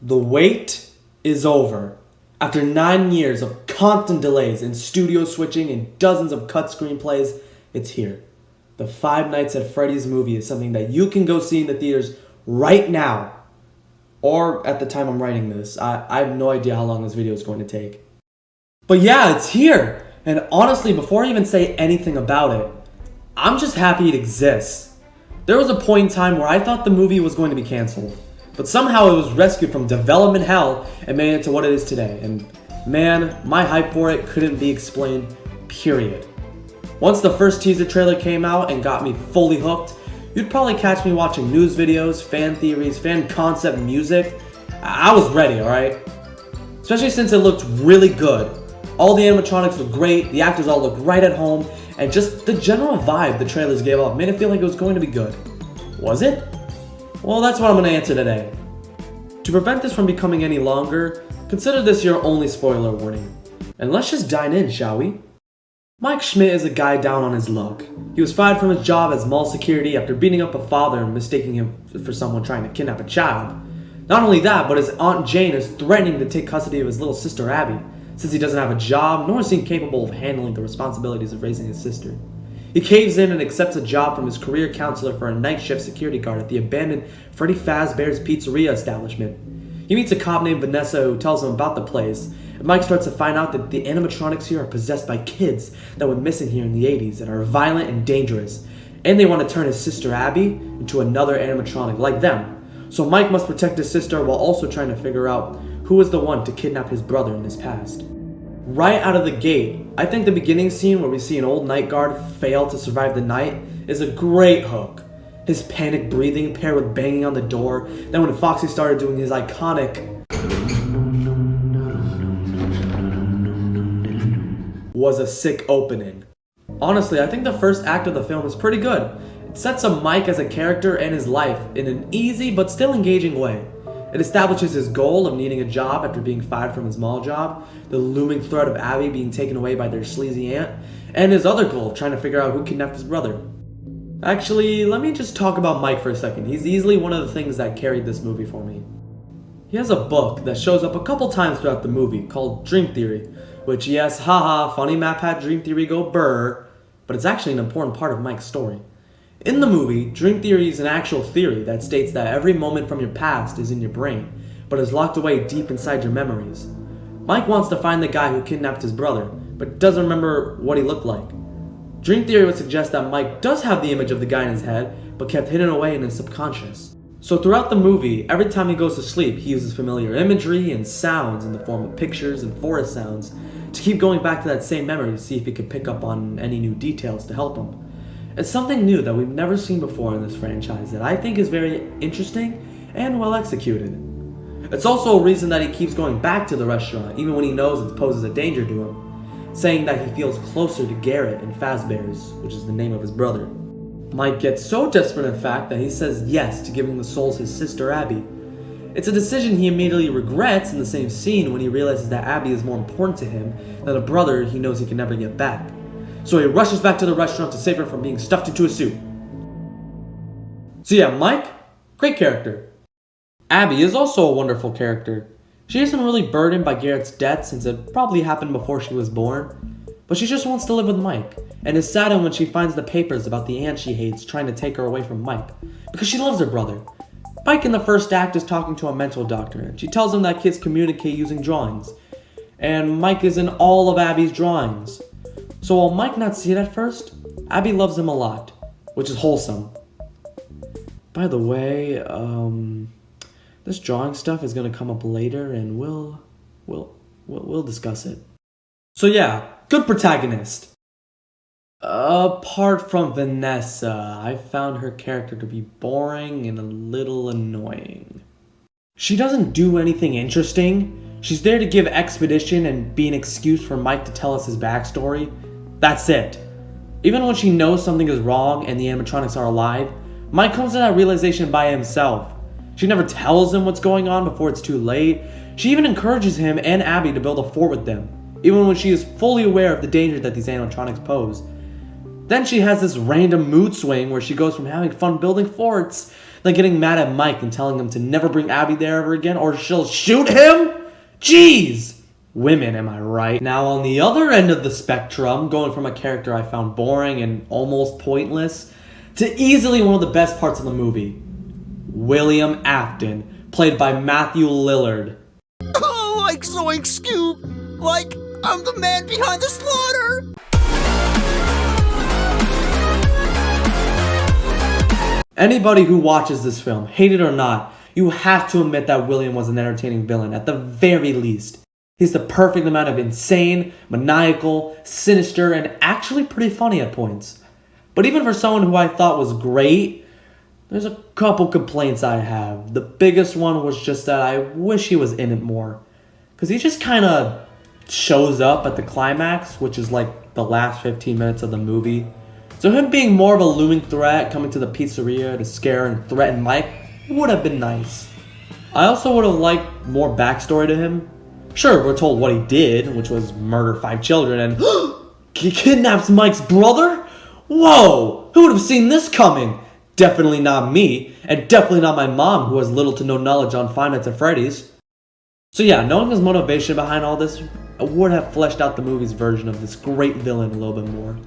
The wait is over. After 9 years of constant delays and studio switching and dozens of cut screenplays, it's here. The Five Nights at Freddy's movie is something that you can go see in the theaters right now. Or at the time I'm writing this. I have no idea how long this video is going to take. But yeah, it's here! And honestly, before I even say anything about it, I'm just happy it exists. There was a point in time where I thought the movie was going to be canceled. But somehow it was rescued from development hell and made it to what it is today. And man, my hype for it couldn't be explained, period. Once the first teaser trailer came out and got me fully hooked, you'd probably catch me watching news videos, fan theories, fan concept music. I was ready, alright? Especially since it looked really good. All the animatronics looked great, the actors all looked right at home, and just the general vibe the trailers gave off made it feel like it was going to be good. Was it? Well, that's what I'm going to answer today. To prevent this from becoming any longer, consider this your only spoiler warning. And let's just dine in, shall we? Mike Schmidt is a guy down on his luck. He was fired from his job as mall security after beating up a father and mistaking him for someone trying to kidnap a child. Not only that, but his Aunt Jane is threatening to take custody of his little sister Abby, since he doesn't have a job nor seem capable of handling the responsibilities of raising his sister. He caves in and accepts a job from his career counselor for a night shift security guard at the abandoned Freddy Fazbear's Pizzeria establishment. He meets a cop named Vanessa who tells him about the place, and Mike starts to find out that the animatronics here are possessed by kids that went missing here in the 80s that are violent and dangerous, and they want to turn his sister Abby into another animatronic like them. So Mike must protect his sister while also trying to figure out who was the one to kidnap his brother in his past. Right out of the gate, I think the beginning scene where we see an old night guard fail to survive the night is a great hook. His panic breathing paired with banging on the door, then when Foxy started doing his iconic was a sick opening. Honestly, I think the first act of the film is pretty good. It sets up Mike as a character and his life in an easy but still engaging way. It establishes his goal of needing a job after being fired from his mall job, the looming threat of Abby being taken away by their sleazy aunt, and his other goal of trying to figure out who kidnapped his brother. Actually, let me just talk about Mike for a second. He's easily one of the things that carried this movie for me. He has a book that shows up a couple times throughout the movie called Dream Theory, which yes, haha, funny map had Dream Theory go brr, but it's actually an important part of Mike's story. In the movie, Dream Theory is an actual theory that states that every moment from your past is in your brain, but is locked away deep inside your memories. Mike wants to find the guy who kidnapped his brother, but doesn't remember what he looked like. Dream Theory would suggest that Mike does have the image of the guy in his head, but kept hidden away in his subconscious. So throughout the movie, every time he goes to sleep, he uses familiar imagery and sounds in the form of pictures and forest sounds to keep going back to that same memory to see if he could pick up on any new details to help him. It's something new that we've never seen before in this franchise that I think is very interesting and well executed. It's also a reason that he keeps going back to the restaurant even when he knows it poses a danger to him, saying that he feels closer to Garrett and Fazbear's, which is the name of his brother. Mike gets so desperate in fact that he says yes to giving the souls his sister Abby. It's a decision he immediately regrets in the same scene when he realizes that Abby is more important to him than a brother he knows he can never get back. So he rushes back to the restaurant to save her from being stuffed into a suit. So yeah, Mike, great character. Abby is also a wonderful character. She isn't really burdened by Garrett's death since it probably happened before she was born, but she just wants to live with Mike, and is saddened when she finds the papers about the aunt she hates trying to take her away from Mike, because she loves her brother. Mike in the first act is talking to a mental doctor, and she tells him that kids communicate using drawings, and Mike is in all of Abby's drawings. So while Mike not see it at first, Abby loves him a lot, which is wholesome. By the way, this drawing stuff is gonna come up later, and we'll discuss it. So yeah, good protagonist. Apart from Vanessa, I found her character to be boring and a little annoying. She doesn't do anything interesting. She's there to give exposition and be an excuse for Mike to tell us his backstory. That's it. Even when she knows something is wrong and the animatronics are alive, Mike comes to that realization by himself. She never tells him what's going on before it's too late. She even encourages him and Abby to build a fort with them, even when she is fully aware of the danger that these animatronics pose. Then she has this random mood swing where she goes from having fun building forts then getting mad at Mike and telling him to never bring Abby there ever again or she'll shoot him? Jeez! Women, am I right? Now, on the other end of the spectrum, going from a character I found boring and almost pointless to easily one of the best parts of the movie, William Afton, played by Matthew Lillard. Oh, like Zoink Scoop! Like, I'm the man behind the slaughter! Anybody who watches this film, hate it or not, you have to admit that William was an entertaining villain, at the very least. He's the perfect amount of insane, maniacal, sinister, and actually pretty funny at points. But even for someone who I thought was great, there's a couple complaints I have. The biggest one was just that I wish he was in it more. Because he just kind of shows up at the climax, which is like the last 15 minutes of the movie. So him being more of a looming threat, coming to the pizzeria to scare and threaten Mike, would have been nice. I also would have liked more backstory to him. Sure, we're told what he did, which was murder 5 children and he kidnaps Mike's brother? Whoa! Who would have seen this coming? Definitely not me, and definitely not my mom, who has little to no knowledge on Five Nights at Freddy's. So yeah, knowing his motivation behind all this, I would have fleshed out the movie's version of this great villain a little bit more.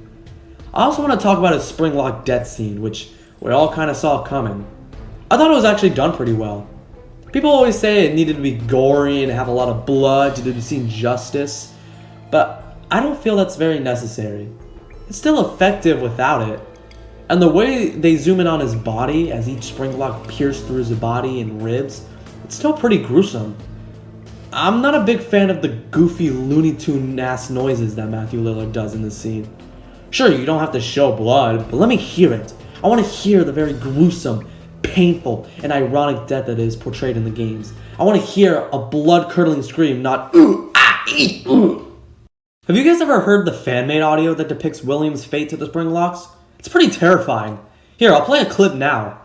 I also want to talk about his Springlock death scene, which we all kind of saw coming. I thought it was actually done pretty well. People always say it needed to be gory and have a lot of blood to see justice, but I don't feel that's very necessary. It's still effective without it. And the way they zoom in on his body as each Springlock pierced through his body and ribs, it's still pretty gruesome. I'm not a big fan of the goofy Looney Tune-ass noises that Matthew Lillard does in this scene. Sure, you don't have to show blood, but let me hear it. I want to hear the very gruesome, painful, and ironic death that is portrayed in the games. I want to hear a blood-curdling scream, not ooh, ah, ee, ooh. Have you guys ever heard the fan-made audio that depicts William's fate to the Springlocks? It's pretty terrifying. Here, I'll play a clip now.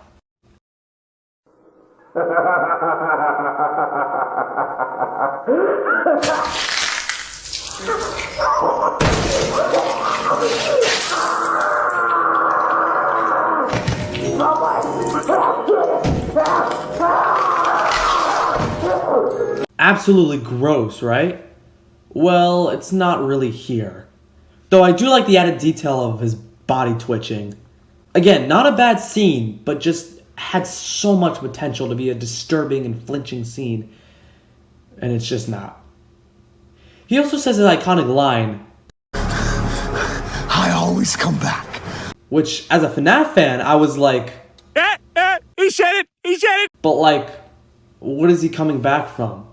Absolutely gross, right? Well, it's not really here. Though I do like the added detail of his body twitching. Again, not a bad scene, but just had so much potential to be a disturbing and flinching scene. And it's just not. He also says his iconic line, I always come back. which, as a Fnaf fan, I was like, He said it! He said it! but like, what is he coming back from?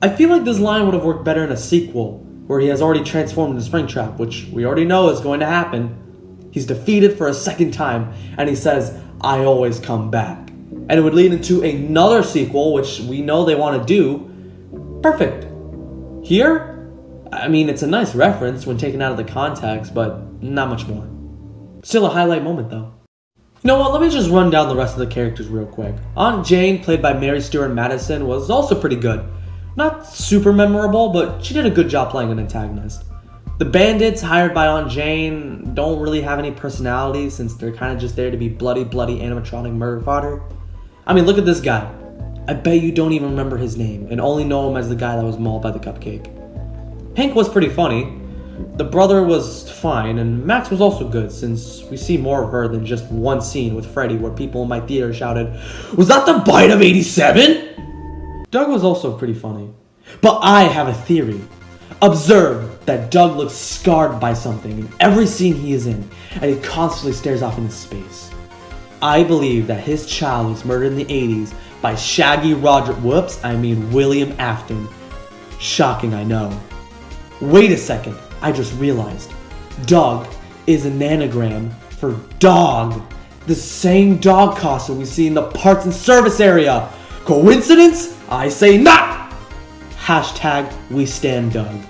I feel like this line would have worked better in a sequel, where he has already transformed into Springtrap, which we already know is going to happen. He's defeated for a second time, and he says, I always come back. And it would lead into another sequel, which we know they want to do. Perfect. Here, I mean, it's a nice reference when taken out of the context, but not much more. Still a highlight moment, though. You know what, let me just run down the rest of the characters real quick. Aunt Jane, played by Mary Stuart Madison, was also pretty good. Not super memorable, but she did a good job playing an antagonist. The bandits hired by Aunt Jane don't really have any personality since they're kind of just there to be bloody animatronic murder fodder. I mean, look at this guy. I bet you don't even remember his name and only know him as the guy that was mauled by the cupcake. Hank was pretty funny. The brother was fine, and Max was also good since we see more of her than just one scene with Freddy where people in my theater shouted, "Was that the bite of 87?" Doug was also pretty funny. But I have a theory. Observe that Doug looks scarred by something in every scene he is in, and he constantly stares off into space. I believe that his child was murdered in the 80s by William Afton. Shocking, I know. Wait a second, I just realized. Doug is an anagram for dog. The same dog costume we see in the parts and service area. Coincidence? I say not! Hashtag we stand Doug.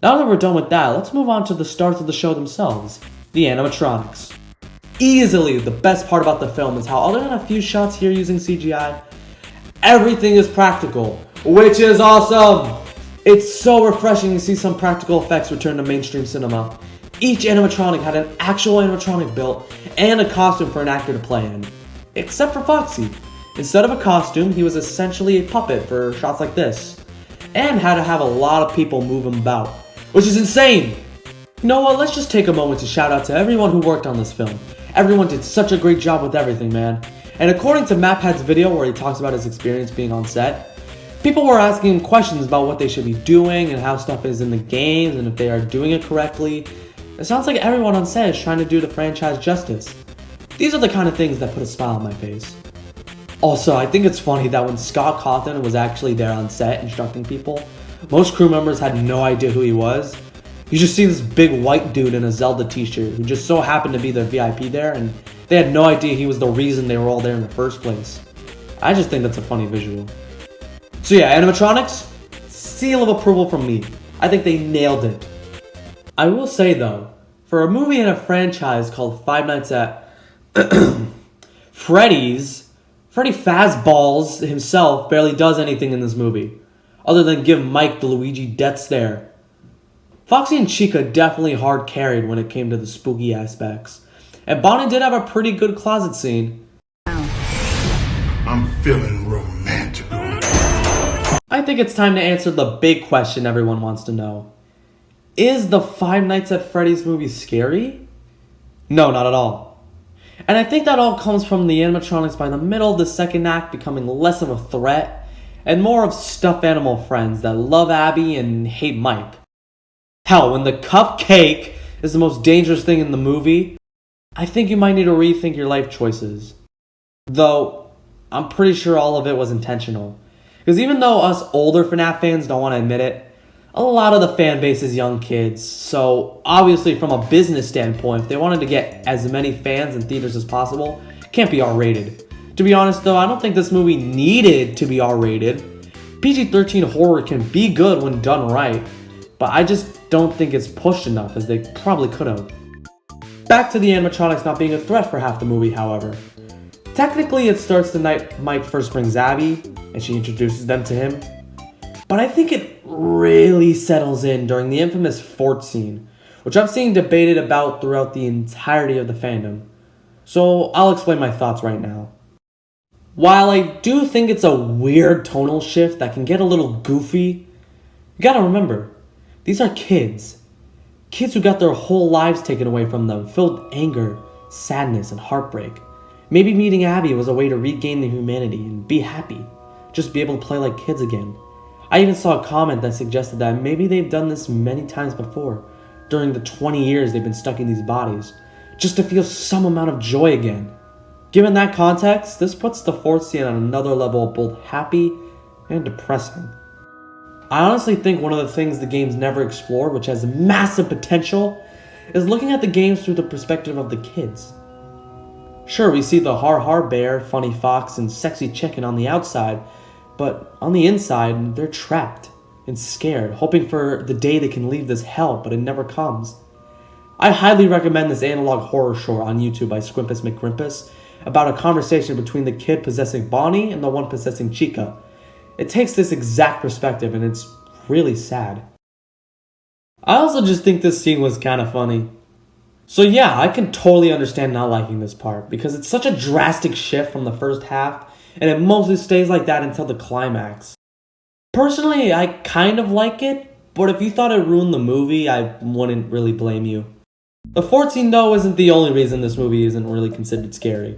Now that we're done with that, let's move on to the stars of the show themselves, the animatronics. Easily the best part about the film is how, other than a few shots here using CGI, everything is practical, which is awesome! It's so refreshing to see some practical effects return to mainstream cinema. Each animatronic had an actual animatronic built and a costume for an actor to play in. Except for Foxy. Instead of a costume, he was essentially a puppet for shots like this. And had to have a lot of people move him about, which is insane! You know what, let's just take a moment to shout out to everyone who worked on this film. Everyone did such a great job with everything, man. And according to MapHead's video where he talks about his experience being on set, people were asking him questions about what they should be doing and how stuff is in the games and if they are doing it correctly. It sounds like everyone on set is trying to do the franchise justice. These are the kind of things that put a smile on my face. Also, I think it's funny that when Scott Cawthon was actually there on set instructing people, most crew members had no idea who he was. You just see this big white dude in a Zelda t-shirt who just so happened to be the VIP there, and they had no idea he was the reason they were all there in the first place. I just think that's a funny visual. So yeah, animatronics, seal of approval from me. I think they nailed it. I will say though, for a movie and a franchise called Five Nights at Freddy's, Freddy Fazballs himself barely does anything in this movie, other than give Mike the Luigi death stare. Foxy and Chica definitely hard carried when it came to the spooky aspects, and Bonnie did have a pretty good closet scene. I'm feeling romantic. I think it's time to answer the big question everyone wants to know. Is the Five Nights at Freddy's movie scary? No, not at all. And I think that all comes from the animatronics by the middle of the second act becoming less of a threat and more of stuffed animal friends that love Abby and hate Mike. Hell, when the cupcake is the most dangerous thing in the movie, I think you might need to rethink your life choices. Though, I'm pretty sure all of it was intentional. Because even though us older Fnaf fans don't want to admit it, a lot of the fan base is young kids, so obviously from a business standpoint, if they wanted to get as many fans in theaters as possible, it can't be R-rated. To be honest though, I don't think this movie needed to be R-rated. PG-13 horror can be good when done right, but I just don't think it's pushed enough as they probably could have. Back to the animatronics not being a threat for half the movie, however. Technically it starts the night Mike first brings Abby, and she introduces them to him. But I think it really settles in during the infamous fort scene, which I'm seeing debated about throughout the entirety of the fandom. So I'll explain my thoughts right now. While I do think it's a weird tonal shift that can get a little goofy, you gotta remember, these are kids. Kids who got their whole lives taken away from them, filled with anger, sadness, and heartbreak. Maybe meeting Abby was a way to regain their humanity and be happy. Just be able to play like kids again. I even saw a comment that suggested that maybe they've done this many times before, during the 20 years they've been stuck in these bodies, just to feel some amount of joy again. Given that context, this puts the fourth scene on another level of both happy and depressing. I honestly think one of the things the games never explored, which has massive potential, is looking at the games through the perspective of the kids. Sure, we see the har-har bear, funny fox, and sexy chicken on the outside, but on the inside, they're trapped and scared, hoping for the day they can leave this hell, but it never comes. I highly recommend this analog horror short on YouTube by Squimpus McGrimpus about a conversation between the kid possessing Bonnie and the one possessing Chica. It takes this exact perspective and it's really sad. I also just think this scene was kind of funny. So yeah, I can totally understand not liking this part because it's such a drastic shift from the first half and it mostly stays like that until the climax. Personally, I kind of like it, but if you thought it ruined the movie, I wouldn't really blame you. The fort scene though isn't the only reason this movie isn't really considered scary.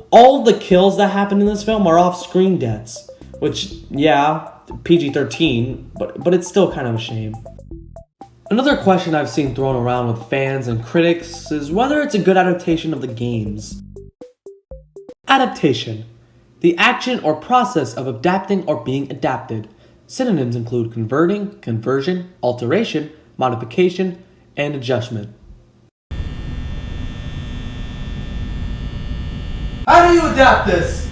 All of the kills that happen in this film are off-screen deaths, which, yeah, PG-13, but it's still kind of a shame. Another question I've seen thrown around with fans and critics is whether it's a good adaptation of the games. Adaptation. The action or process of adapting or being adapted. Synonyms include converting, conversion, alteration, modification, and adjustment. How do you adapt this?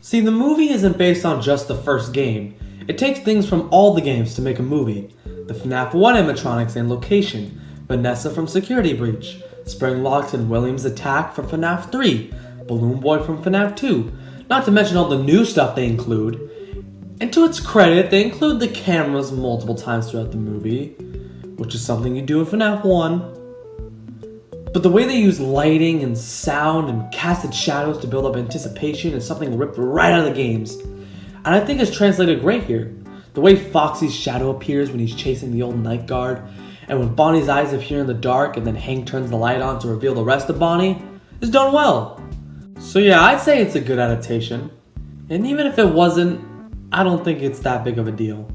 See, the movie isn't based on just the first game. It takes things from all the games to make a movie. The Fnaf 1 animatronics and location, Vanessa from Security Breach, Springlock and William's Attack from Fnaf 3, Balloon Boy from Fnaf 2, not to mention all the new stuff they include. And to its credit, they include the cameras multiple times throughout the movie, which is something you do in Fnaf 1. But the way they use lighting and sound and casted shadows to build up anticipation is something ripped right out of the games. And I think it's translated great here. The way Foxy's shadow appears when he's chasing the old night guard, and when Bonnie's eyes appear in the dark and then Hank turns the light on to reveal the rest of Bonnie, is done well. So yeah, I'd say it's a good adaptation. And even if it wasn't, I don't think it's that big of a deal.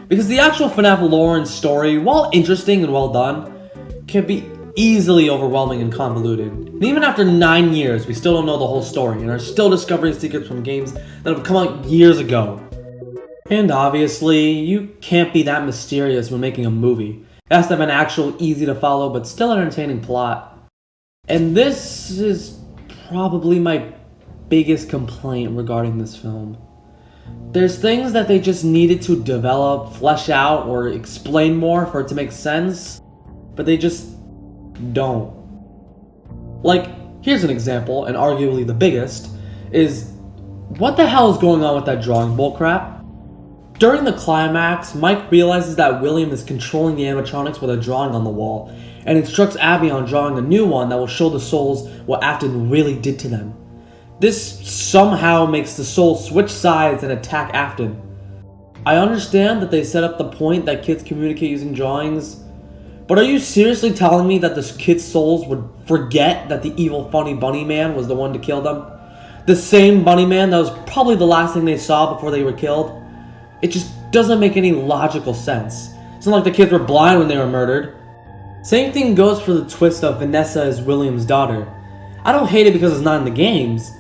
Because the actual FNAF lore and story, while interesting and well done, can be easily overwhelming and convoluted. And even after 9 years, we still don't know the whole story and are still discovering secrets from games that have come out years ago. And obviously, you can't be that mysterious when making a movie. It has to have an actual easy to follow but still entertaining plot. And this is probably my biggest complaint regarding this film. There's things that they just needed to develop, flesh out, or explain more for it to make sense, but they just don't. Like, here's an example, and arguably the biggest, is what the hell is going on with that drawing bullcrap? During the climax, Mike realizes that William is controlling the animatronics with a drawing on the wall, and instructs Abby on drawing a new one that will show the souls what Afton really did to them. This somehow makes the souls switch sides and attack Afton. I understand that they set up the point that kids communicate using drawings, but are you seriously telling me that this kid's souls would forget that the evil funny bunny man was the one to kill them? The same bunny man that was probably the last thing they saw before they were killed? It just doesn't make any logical sense. It's not like the kids were blind when they were murdered. Same thing goes for the twist of Vanessa as William's daughter. I don't hate it because it's not in the games.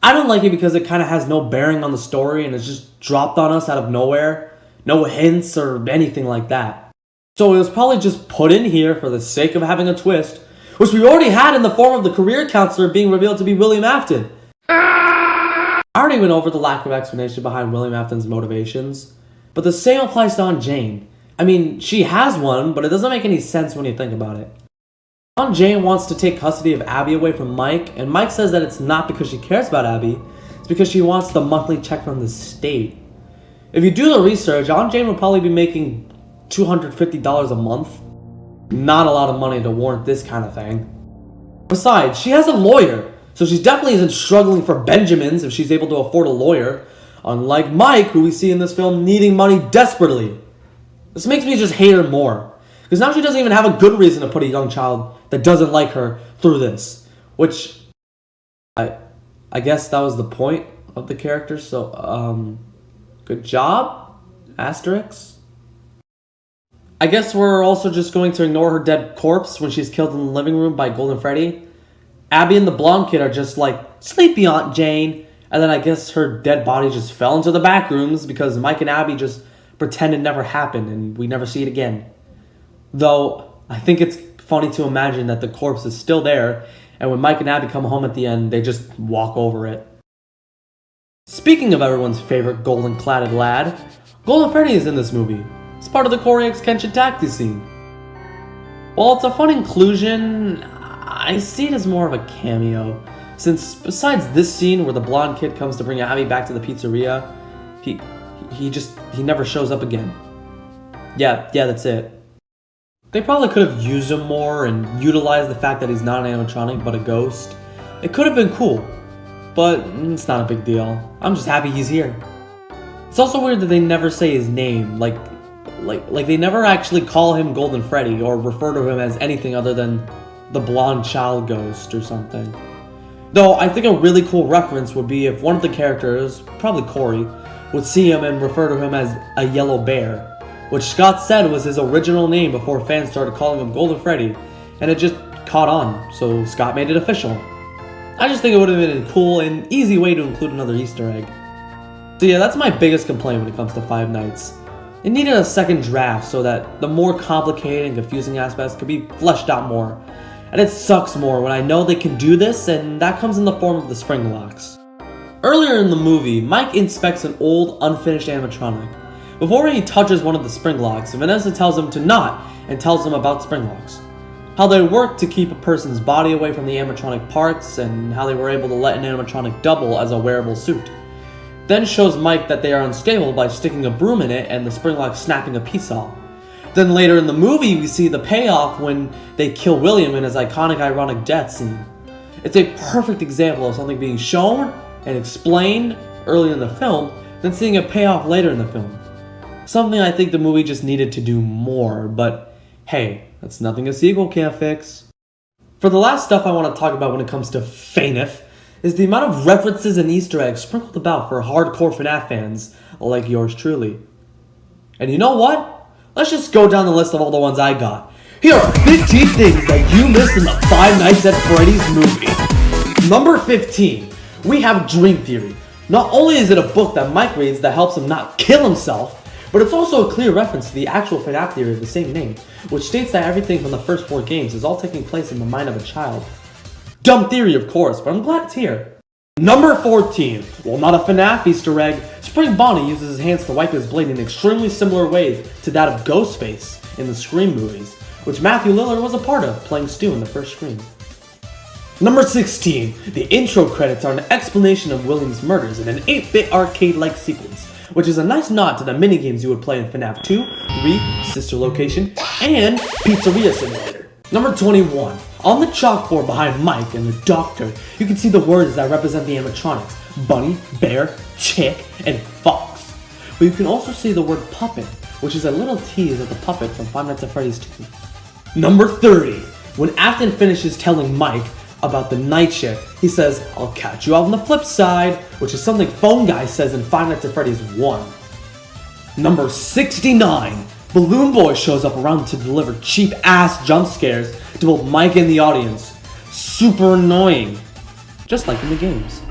I don't like it because it kind of has no bearing on the story and it's just dropped on us out of nowhere. No hints or anything like that. So it was probably just put in here for the sake of having a twist, which we already had in the form of the career counselor being revealed to be William Afton. I already went over the lack of explanation behind William Afton's motivations, but the same applies to Aunt Jane. I mean, she has one, but it doesn't make any sense when you think about it. Aunt Jane wants to take custody of Abby away from Mike, and Mike says that it's not because she cares about Abby, it's because she wants the monthly check from the state. If you do the research, Aunt Jane will probably be making $250 a month. Not a lot of money to warrant this kind of thing. Besides, she has a lawyer, so she definitely isn't struggling for Benjamins if she's able to afford a lawyer, unlike Mike, who we see in this film needing money desperately. This makes me just hate her more, because now she doesn't even have a good reason to put a young child that doesn't like her through this, which I guess that was the point of the character, so good job, asterisk. I guess we're also just going to ignore her dead corpse when she's killed in the living room by Golden Freddy. Abby and the blonde kid are just like, sleepy Aunt Jane, and then I guess her dead body just fell into the back rooms because Mike and Abby just pretend it never happened and we never see it again. Though, I think it's funny to imagine that the corpse is still there, and when Mike and Abby come home at the end, they just walk over it. Speaking of everyone's favorite golden-cladded lad, Golden Freddy is in this movie. It's part of the Corey X Kenshin taxi scene. While it's a fun inclusion, I see it as more of a cameo, since besides this scene where the blonde kid comes to bring Abby back to the pizzeria, he never shows up again. Yeah, that's it. They probably could have used him more and utilized the fact that he's not an animatronic but a ghost. It could have been cool, but it's not a big deal. I'm just happy he's here. It's also weird that they never say his name, like they never actually call him Golden Freddy or refer to him as anything other than the blonde child ghost or something. Though I think a really cool reference would be if one of the characters, probably Corey, would see him and refer to him as a yellow bear, which Scott said was his original name before fans started calling him Golden Freddy, and it just caught on, so Scott made it official. I just think it would have been a cool and easy way to include another Easter egg. So yeah, that's my biggest complaint when it comes to Five Nights. It needed a second draft so that the more complicated and confusing aspects could be fleshed out more. And it sucks more when I know they can do this, and that comes in the form of the Springlocks. Earlier in the movie, Mike inspects an old, unfinished animatronic. Before he touches one of the Springlocks, Vanessa tells him to not, and tells him about Springlocks. How they work to keep a person's body away from the animatronic parts, and how they were able to let an animatronic double as a wearable suit. Then shows Mike that they are unstable by sticking a broom in it and the Springlock snapping a piece off. Then later in the movie, we see the payoff when they kill William in his iconic ironic death scene. It's a perfect example of something being shown and explained early in the film, then seeing it pay off later in the film. Something I think the movie just needed to do more, but hey, that's nothing a sequel can't fix. For the last stuff I want to talk about when it comes to Fnaf is the amount of references and Easter eggs sprinkled about for hardcore Fnaf fans like yours truly. And you know what? Let's just go down the list of all the ones I got. Here are 15 things that you missed in the Five Nights at Freddy's movie. Number 15, we have Dream Theory. Not only is it a book that Mike reads that helps him not kill himself, but it's also a clear reference to the actual Fnaf theory of the same name, which states that everything from the first 4 games is all taking place in the mind of a child. Dumb theory, of course, but I'm glad it's here. Number 14, while not a Fnaf Easter egg, Spring Bonnie uses his hands to wipe his blade in extremely similar ways to that of Ghostface in the Scream movies, which Matthew Lillard was a part of, playing Stu in the first Scream. Number 16, the intro credits are an explanation of William's murders in an 8-bit arcade-like sequence, which is a nice nod to the minigames you would play in Fnaf 2, 3, Sister Location, and Pizzeria Simulator. Number 21, on the chalkboard behind Mike and the Doctor, you can see the words that represent the animatronics, Bunny, Bear, Chick, and Fox. But you can also see the word puppet, which is a little tease of the puppet from Five Nights at Freddy's 2. Number 30, when Afton finishes telling Mike about the night shift, he says, "I'll catch you out on the flip side," which is something Phone Guy says in Five Nights at Freddy's 1. Number 69, Balloon Boy shows up around to deliver cheap-ass jump scares to both Mike and the audience. Super annoying. Just like in the games.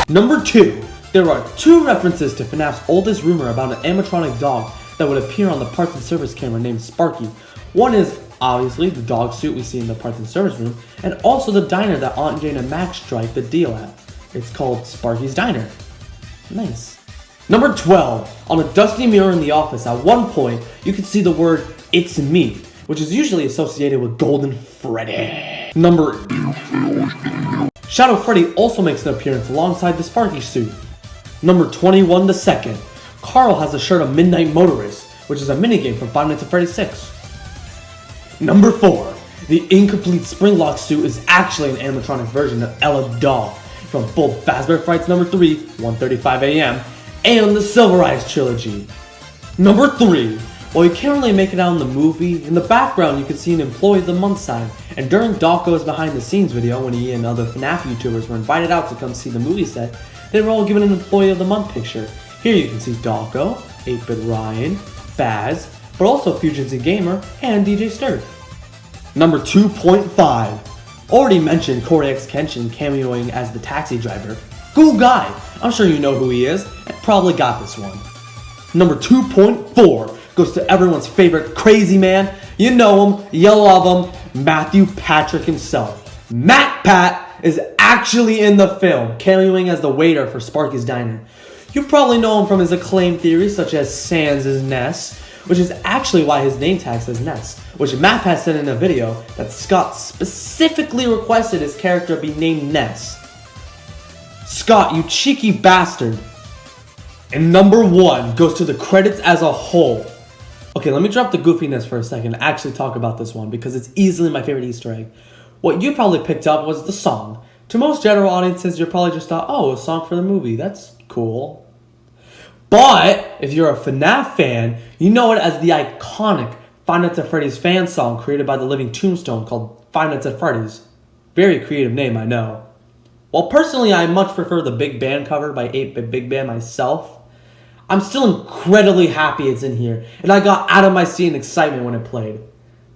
Number 2, there are 2 references to FNAF's oldest rumor about an animatronic dog that would appear on the parts and service camera named Sparky. One is obviously the dog suit we see in the parts and service room, and also the diner that Aunt Jane and Max strike the deal at. It's called Sparky's Diner. Nice. Number 12, on a dusty mirror in the office, at one point, you can see the word "It's me," which is usually associated with Golden Freddy. Shadow Freddy also makes an appearance alongside the Sparky suit. Number 21, the second, Carl has a shirt of Midnight Motorist, which is a minigame from Five Nights at Freddy 6. Number 4, the incomplete Springlock suit is actually an animatronic version of Ella Doll from both Fazbear Frights number 3, 1:35 a.m., and the Silver Eyes trilogy. Number 3, while you can't really make it out in the movie, in the background you can see an Employee of the Month sign, and during Dawko's behind the scenes video when he and other FNAF YouTubers were invited out to come see the movie set, they were all given an Employee of the Month picture. Here you can see Dawko, 8-Bit Ryan, Baz, but also Fusion Z Gamer, and DJ Sturf. Number 2.5, already mentioned Corey X Kenshin cameoing as the taxi driver. Cool guy, I'm sure you know who he is, and probably got this one. Number 2.4 goes to everyone's favorite crazy man, you know him, you love him, Matthew Patrick himself. Matt Pat is actually in the film, cameoing as the waiter for Sparky's Diner. You probably know him from his acclaimed theories such as Sans' Ness, which is actually why his name tag says Ness, which Matt Pat said in a video that Scott specifically requested his character be named Ness. Scott, you cheeky bastard. And number 1 goes to the credits as a whole. Okay, let me drop the goofiness for a second and actually talk about this one because it's easily my favorite Easter egg. What you probably picked up was the song. To most general audiences, you probably just thought, oh, a song for the movie, that's cool. But if you're a FNAF fan, you know it as the iconic Five Nights at Freddy's fan song created by the Living Tombstone called Five Nights at Freddy's. Very creative name, I know. While personally I much prefer the Big Band cover by 8-Bit Big Band myself, I'm still incredibly happy it's in here, and I got out of my seat in excitement when it played.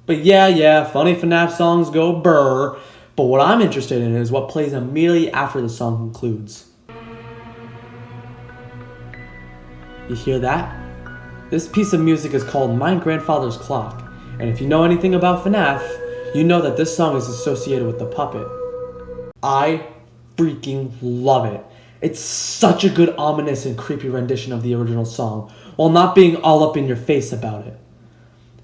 But yeah, funny FNAF songs go brr, but what I'm interested in is what plays immediately after the song concludes. You hear that? This piece of music is called My Grandfather's Clock, and if you know anything about FNAF, you know that this song is associated with the puppet. I freaking love it. It's such a good ominous and creepy rendition of the original song, while not being all up in your face about it.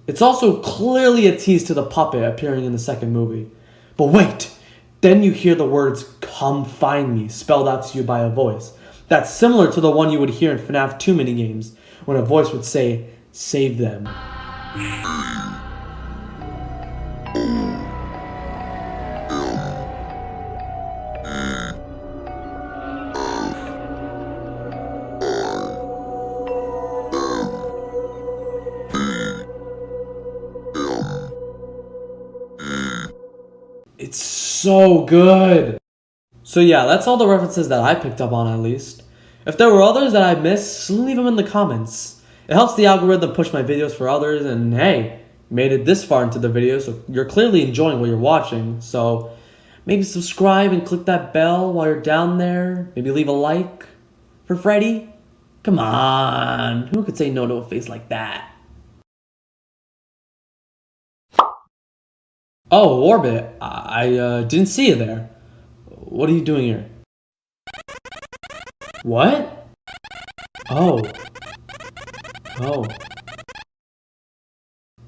It's also clearly a tease to the puppet appearing in the second movie. But wait, then you hear the words "Come find me" spelled out to you by a voice. That's similar to the one you would hear in FNAF 2 minigames, when a voice would say, "Save them." It's so good. So yeah, that's all the references that I picked up on, at least. If there were others that I missed, leave them in the comments. It helps the algorithm push my videos for others, and hey, you made it this far into the video, so you're clearly enjoying what you're watching. So maybe subscribe and click that bell while you're down there. Maybe leave a like for Freddy. Come on, who could say no to a face like that? Oh, Orbit, I didn't see you there. What are you doing here? What? Oh.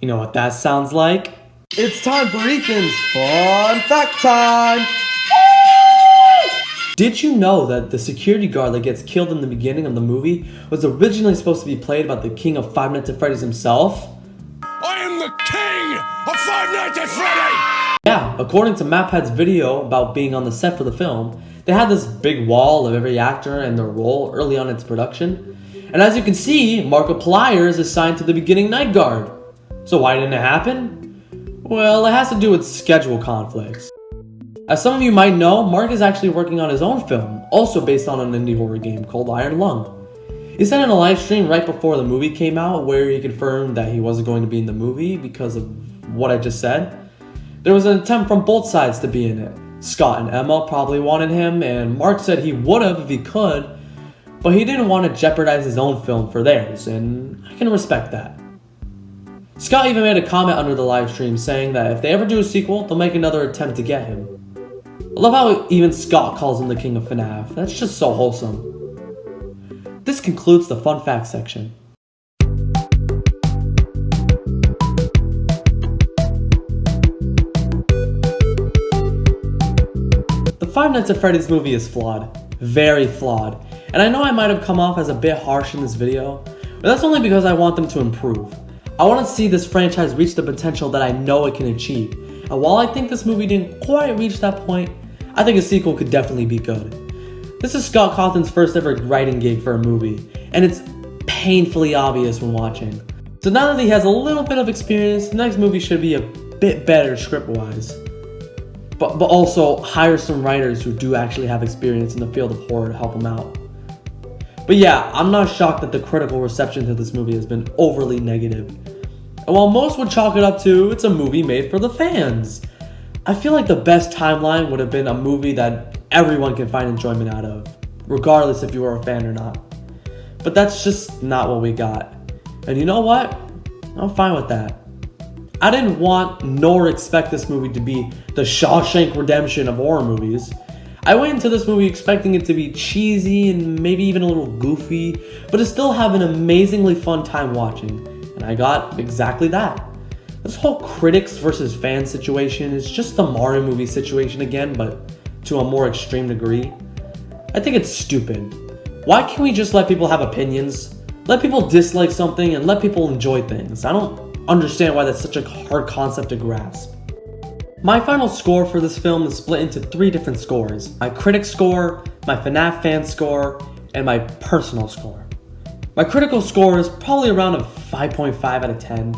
You know what that sounds like? It's time for Ethan's Fun Fact Time! Did you know that the security guard that gets killed in the beginning of the movie was originally supposed to be played by the king of Five Nights at Freddy's himself? I am the king of Five Nights at Freddy! Yeah, according to MapHead's video about being on the set for the film, they had this big wall of every actor and their role early on in its production. And as you can see, Markiplier is assigned to the beginning night guard. So why didn't it happen? Well, it has to do with schedule conflicts. As some of you might know, Mark is actually working on his own film, also based on an indie horror game called Iron Lung. He said in a live stream right before the movie came out where he confirmed that he wasn't going to be in the movie because of what I just said. There was an attempt from both sides to be in it. Scott and Emma probably wanted him, and Mark said he would have if he could, but he didn't want to jeopardize his own film for theirs, and I can respect that. Scott even made a comment under the live stream saying that if they ever do a sequel, they'll make another attempt to get him. I love how even Scott calls him the king of Fnaf. That's just so wholesome. This concludes the fun fact section. The Five Nights at Freddy's movie is flawed. Very flawed. And I know I might have come off as a bit harsh in this video, but that's only because I want them to improve. I want to see this franchise reach the potential that I know it can achieve. And while I think this movie didn't quite reach that point, I think a sequel could definitely be good. This is Scott Cawthon's first ever writing gig for a movie, and it's painfully obvious when watching. So now that he has a little bit of experience, the next movie should be a bit better script-wise. But also hire some writers who do actually have experience in the field of horror to help them out. But yeah, I'm not shocked that the critical reception to this movie has been overly negative. And while most would chalk it up to, it's a movie made for the fans, I feel like the best timeline would have been a movie that everyone can find enjoyment out of, regardless if you are a fan or not. But that's just not what we got. And you know what? I'm fine with that. I didn't want nor expect this movie to be the Shawshank Redemption of horror movies. I went into this movie expecting it to be cheesy and maybe even a little goofy, but to still have an amazingly fun time watching, and I got exactly that. This whole critics versus fans situation is just the Mario movie situation again, but to a more extreme degree. I think it's stupid. Why can't we just let people have opinions? Let people dislike something and let people enjoy things. I don't understand why that's such a hard concept to grasp. My final score for this film is split into 3 different scores: my critic score, my Fnaf fan score, and my personal score. My critical score is probably around a 5.5 out of 10.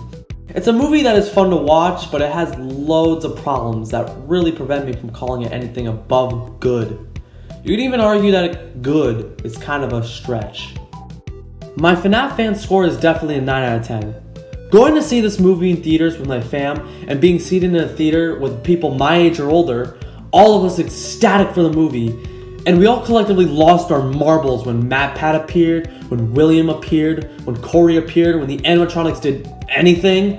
It's a movie that is fun to watch, but it has loads of problems that really prevent me from calling it anything above good. You could even argue that good is kind of a stretch. My Fnaf fan score is definitely a 9 out of 10. Going to see this movie in theaters with my fam and being seated in a theater with people my age or older, all of us ecstatic for the movie, and we all collectively lost our marbles when MatPat appeared, when William appeared, when Corey appeared, when the animatronics did anything.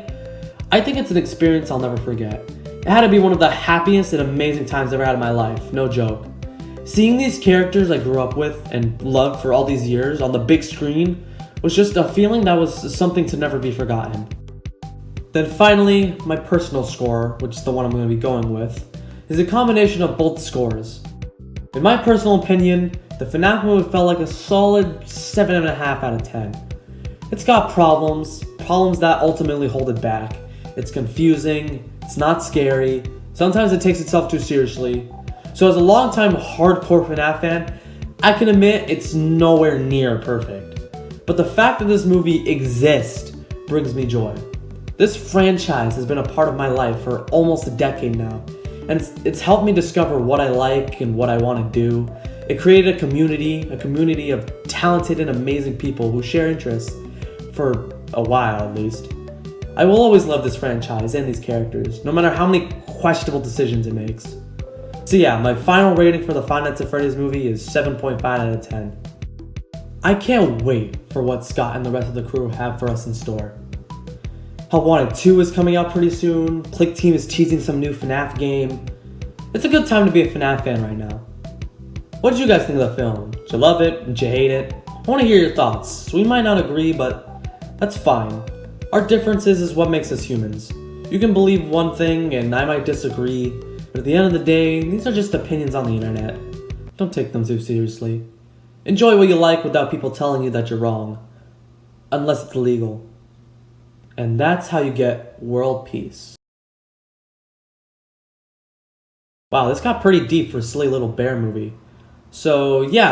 I think it's an experience I'll never forget. It had to be one of the happiest and amazing times I've ever had in my life, no joke. Seeing these characters I grew up with and loved for all these years on the big screen was just a feeling that was something to never be forgotten. Then finally, my personal score, which is the one I'm going to be going with, is a combination of both scores. In my personal opinion, the Fnaf movie felt like a solid 7.5 out of 10. It's got problems that ultimately hold it back. It's confusing, it's not scary, sometimes it takes itself too seriously. So as a longtime hardcore Fnaf fan, I can admit it's nowhere near perfect. But the fact that this movie exists brings me joy. This franchise has been a part of my life for almost a decade now, and it's helped me discover what I like and what I want to do. It created a community of talented and amazing people who share interests, for a while at least. I will always love this franchise and these characters, no matter how many questionable decisions it makes. So yeah, my final rating for the Five Nights at Freddy's movie is 7.5 out of 10. I can't wait for what Scott and the rest of the crew have for us in store. Help Wanted 2 is coming out pretty soon, Click Team is teasing some new Fnaf game. It's a good time to be a Fnaf fan right now. What did you guys think of the film? Did you love it? Did you hate it? I want to hear your thoughts. We might not agree, but that's fine. Our differences is what makes us humans. You can believe one thing and I might disagree, but at the end of the day, these are just opinions on the internet. Don't take them too seriously. Enjoy what you like without people telling you that you're wrong. Unless it's illegal. And that's how you get world peace. Wow, this got pretty deep for a silly little bear movie. So yeah,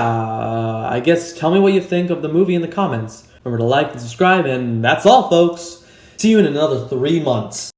I guess tell me what you think of the movie in the comments. Remember to like and subscribe, and that's all, folks. See you in another 3 months.